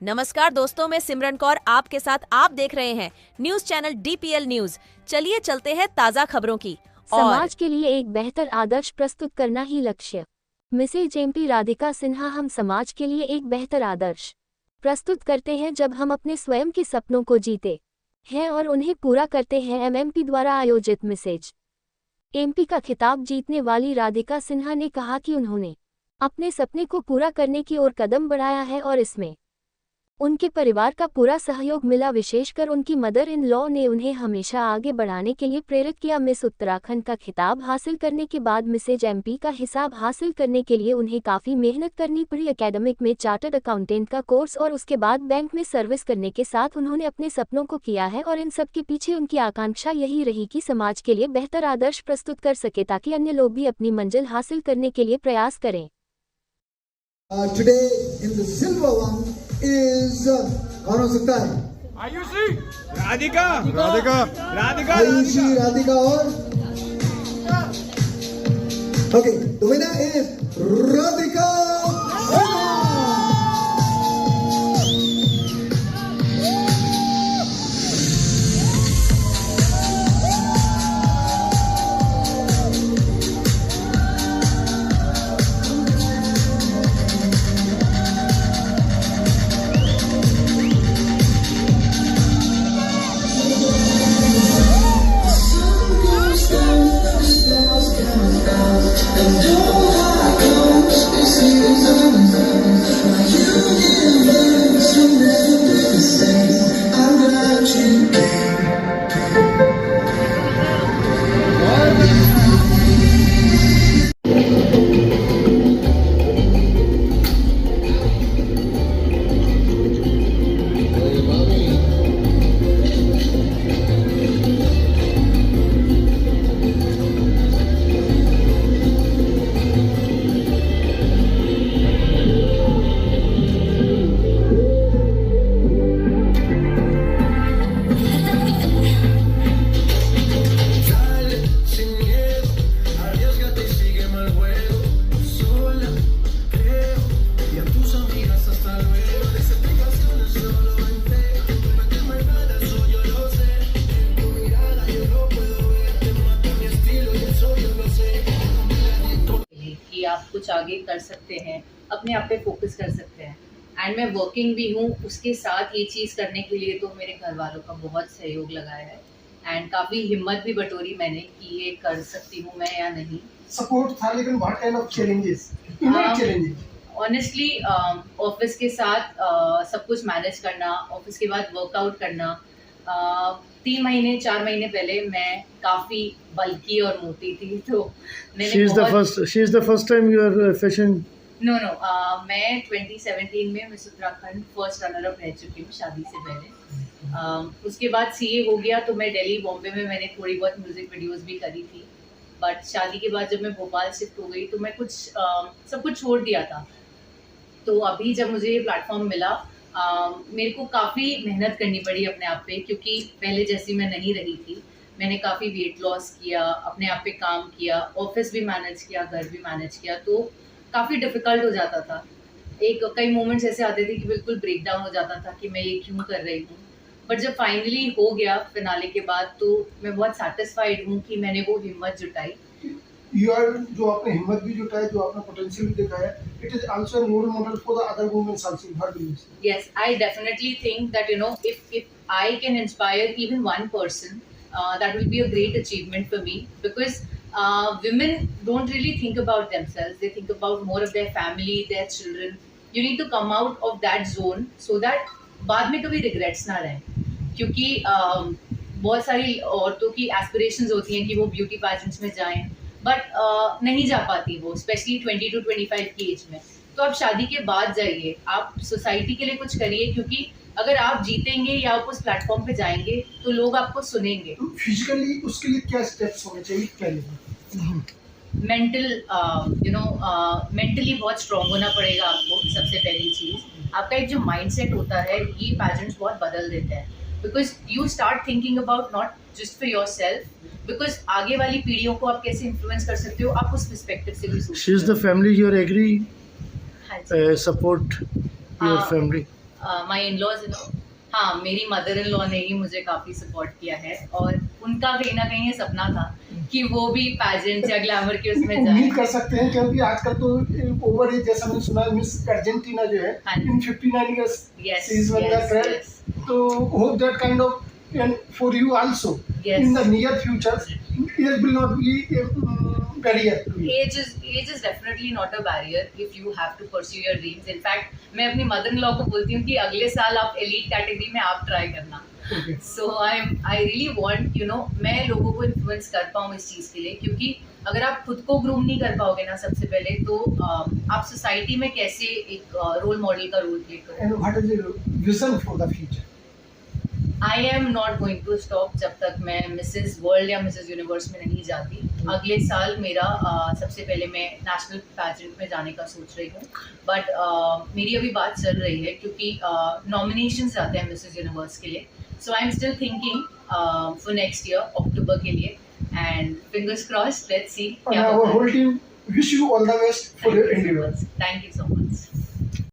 नमस्कार दोस्तों, मैं सिमरन कौर आपके साथ। आप देख रहे हैं न्यूज चैनल DPL न्यूज। चलिए चलते हैं ताज़ा खबरों की। समाज के लिए एक बेहतर आदर्श प्रस्तुत करना ही लक्ष्य। Mrs MP Radhika Sinha. हम समाज के लिए एक बेहतर आदर्श प्रस्तुत करते हैं जब हम अपने स्वयं के सपनों को जीते हैं और उन्हें पूरा करते हैं। MMP द्वारा आयोजित मिसेज MP का खिताब जीतने वाली राधिका सिन्हा ने कहा कि उन्होंने अपने सपने को पूरा करने की ओर कदम बढ़ाया है और इसमें उनके परिवार का पूरा सहयोग मिला। विशेषकर उनकी मदर इन लॉ ने उन्हें हमेशा आगे बढ़ाने के लिए प्रेरित किया। मिस उत्तराखंड का खिताब हासिल करने के बाद मिसेज MP का हिसाब हासिल करने के लिए उन्हें काफ़ी मेहनत करनी पड़ी। एकेडमिक में चार्टर्ड अकाउंटेंट का कोर्स और उसके बाद बैंक में सर्विस करने के साथ उन्होंने अपने सपनों को किया है और इन सब के पीछे उनकी आकांक्षा यही रही कि समाज के लिए बेहतर आदर्श प्रस्तुत कर सके ताकि अन्य लोग भी अपनी मंजिल हासिल करने के लिए प्रयास करें। Today in the silver one is कौन हो सकता है? आयुषी, राधिका, आयुषी, राधिका और okay, the winner is Radhika. आप कुछ आगे कर सकते हैं, अपने आप पे फोकस कर सकते हैं। एंड मैं वर्किंग भी हूँ, उसके साथ ये चीज़ करने के लिए तो मेरे घर वालों का बहुत सहयोग लगाया है एंड काफ़ी हिम्मत भी बटोरी मैंने कि ये कर सकती हूँ मैं या नहीं। सपोर्ट था, लेकिन what kind of challenges? Inner challenges honestly office के साथ सब कुछ मैनेज करना, ऑफिस के बाद वर्कआउट करना। 3 महीने 4 महीने पहले मैं काफ़ी बल्की और मोटी थी, तो मैंने She is the first time you are fashion. No मैं 2017 में Miss Uttarakhand first runner up रह चुकी हूँ शादी से पहले। उसके बाद CA हो गया तो मैं दिल्ली बॉम्बे में मैंने थोड़ी बहुत म्यूज़िक वीडियोस भी करी थी। बट शादी के बाद जब मैं भोपाल शिफ्ट हो गई तो मैं सब कुछ छोड़ दिया था। तो अभी जब मुझे ये प्लेटफॉर्म मिला, मेरे को काफ़ी मेहनत करनी पड़ी अपने आप पे, क्योंकि पहले जैसी मैं नहीं रही थी। मैंने काफ़ी वेट लॉस किया, अपने आप पे काम किया, ऑफिस भी मैनेज किया, घर भी मैनेज किया, तो काफ़ी डिफ़िकल्ट हो जाता था। कई मोमेंट्स ऐसे आते थे कि बिल्कुल ब्रेक डाउन हो जाता था कि मैं ये क्यों कर रही हूँ। बट जब फाइनली हो गया फिनाले के बाद, तो मैं बहुत सेटिस्फाइड हूँ कि मैंने वो हिम्मत जुटाई। जो आपने हिम्मत भी जुटाई, जो आपने पोटेंशियल भी दिखाया, it is also a role model for the other women also in her business. Yes, I definitely think that if I can inspire even one person, that will be a great achievement for me, because women don't really think about themselves. They think about more of their family, their children. You need to come out of that zone so that बाद में कभी regrets ना रहें, क्योंकि बहुत सारी औरतों की एस्पिरेशंस होती हैं कि वो ब्यूटी पैजेंट्स में जाएं, बट नहीं जा पाती वो, स्पेशली 20 to 25 की एज में। तो आप शादी के बाद जाइए, आप सोसाइटी के लिए कुछ करिए, क्योंकि अगर आप जीतेंगे या आप उस प्लेटफॉर्म पे जाएंगे तो लोग आपको सुनेंगे। तो फिजिकली उसके लिए क्या स्टेप्स होने चाहिए पहले? मेंटली बहुत स्ट्रांग होना पड़ेगा आपको। सबसे पहली चीज़, आपका एक जो माइंडसेट होता है, ये पैजेंट्स बहुत बदल देते हैं, because you start thinking about not just for your self, because आगे वाली पीढ़ियों को आप कैसे इन्फ्लुएंस कर सकते हो, आप उस पर्सपेक्टिव से भी सोचते हो। She is the family you are agree हाँ जी। support your family. My in laws, हाँ, मेरी मदर इन लॉ ने ही मुझे काफ़ी सपोर्ट किया है, और उनका कहीं ना कहीं ये सपना था कि वो भी पैजेंट या ग्लैमर के उसमें जाए। उम्मीद कर सकते हैं, क्योंकि आजकल तो ओवर एज, जैसा मैंने सुना, मिस अर्जेंटीना जो है हाँ जी। इन 59 years Yes, she is one yes, that yes. तो hope that kind of, and for you also Yes. in the near future it will not be a barrier to you. Age is definitely not a barrier if you have to pursue your dreams. In fact, मैं अपनी mother in law को बोलती हूँ कि अगले साल आप elite category में आप ट्राई करना। Okay. So I really want, you know, मैं लोगों को इन्फ्लुएंस कर पाऊँ इस चीज़ के लिए, क्योंकि अगर आप खुद को ग्रूम नहीं कर पाओगे ना सबसे पहले, तो आप सोसाइटी में कैसे एक रोल मॉडल का रोल प्ले करोगे। And what is your vision for the future? I am not going to stop जब तक मैं मिसेस वर्ल्ड या मिसेस यूनिवर्स में नहीं जाती। अगले साल मेरा सबसे पहले मैं नेशनल पैजेंट में जाने का सोच रही हूँ, बट मेरी अभी बात चल रही है क्योंकि नॉमिनेशंस आते हैं मिसेस यूनिवर्स के लिए। So I am still thinking for next year October के लिए, and fingers crossed, let's see And क्या our होता है। whole team wish you all the best for your endeavors. Thank you so much.